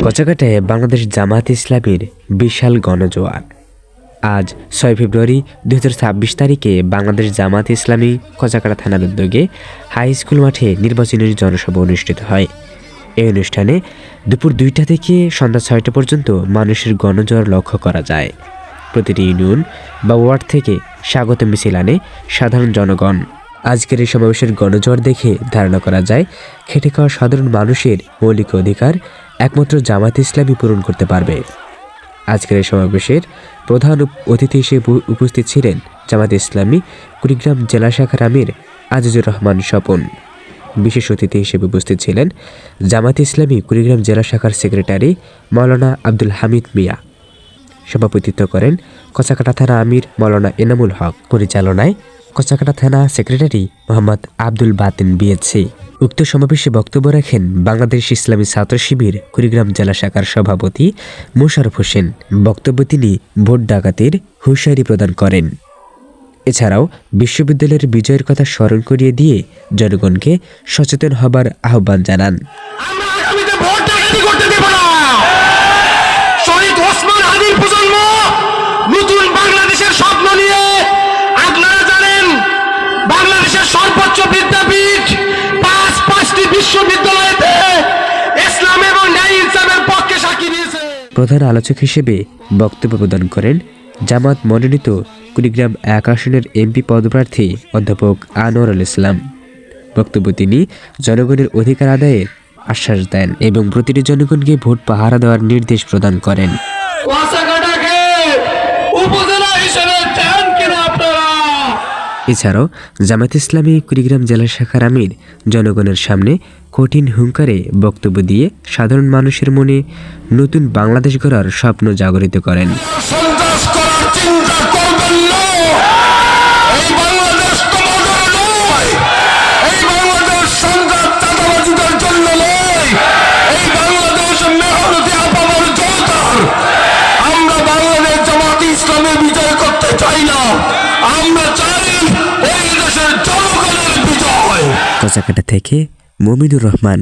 কচাকাটায় বাংলাদেশ জামায়াতে ইসলামীর বিশাল গণজোয়ার। আজ 6 ফেব্রুয়ারি 2026 তারিখে বাংলাদেশ জামায়াতে ইসলামী কচাকাটা থানার উদ্যোগে হাই স্কুল মাঠে নির্বাচনী জনসভা অনুষ্ঠিত হয়। এই অনুষ্ঠানে দুপুর 2টা থেকে সন্ধ্যা 6টা পর্যন্ত মানুষের গণজোয়ার লক্ষ্য করা যায়। প্রতিটি ইউনিয়ন বা ওয়ার্ড থেকে স্বাগত মিছিল আনে সাধারণ জনগণ। আজকের এই সমাবেশের গণজোয়ার দেখে ধারণা করা যায়, খেটে খাওয়া সাধারণ মানুষের মৌলিক অধিকার একমাত্র জামায়াতে ইসলামী পূরণ করতে পারবে। আজকের এই সমাবেশের প্রধান অতিথি হিসেবে উপস্থিত ছিলেন জামায়াতে ইসলামী কুড়িগ্রাম জেলা শাখার আমির আজিজুর রহমান স্বপন। বিশেষ অতিথি হিসেবে উপস্থিত ছিলেন জামায়াতে ইসলামী কুড়িগ্রাম জেলা শাখার সেক্রেটারি মাওলানা আব্দুল হামিদ মিয়া। সভাপতিত্ব করেন কচাকাটা থানা আমির মাওলানা এনামুল হক। পরিচালনায় কচাকাটা থানা সেক্রেটারি মোহাম্মদ আব্দুল বাতিন বিএসসি। উক্ত সমাবেশে বক্তব্য রাখেন বাংলাদেশ ইসলামী ছাত্র শিবির কুড়িগ্রাম জেলা শাখার সভাপতি মোশাররফ হোসেন। বক্তব্যে তিনি ভোট ডাকাতির হুঁশিয়ারি প্রদান করেন। এছাড়াও বিশ্ববিদ্যালয়ের বিজয়ের কথা স্মরণ করিয়ে দিয়ে জনগণকে সচেতন হবার আহ্বান জানান। নতুন বাংলাদেশের স্বপ্ন নিয়ে আপনারা জানেন বাংলাদেশের সর্বোচ্চ বিদ্যাপীঠ পাঁচটি বিশ্ববিদ্যালয়তে ইসলাম এবং ন্যায় ইনসাফের পক্ষে সাক্ষী দিয়েছে। প্রধান আলোচক হিসেবে বক্তব্য প্রদান করেন জামাত মনোনীত কুড়িগ্রাম 1 আসনের এমপি পদপ্রার্থী অধ্যাপক আনোয়ারুল ইসলাম। বক্তব্য তিনি জনগণের অধিকার আদায়ের আশ্বাস দেন এবং প্রতিটি জনগণকে ভোট পাহারা দেওয়ার নির্দেশ প্রদান করেন। এছাড়াও জামায়াত ইসলামী কুড়িগ্রাম জেলা শাখার আমির জনগণের সামনে কঠিন হুঙ্কারে বক্তব্য দিয়ে সাধারণ মানুষের মনে নতুন বাংলাদেশ গড়ার স্বপ্ন জাগরিত করেন। কচাকাটা থেকে মমিনুর রহমান।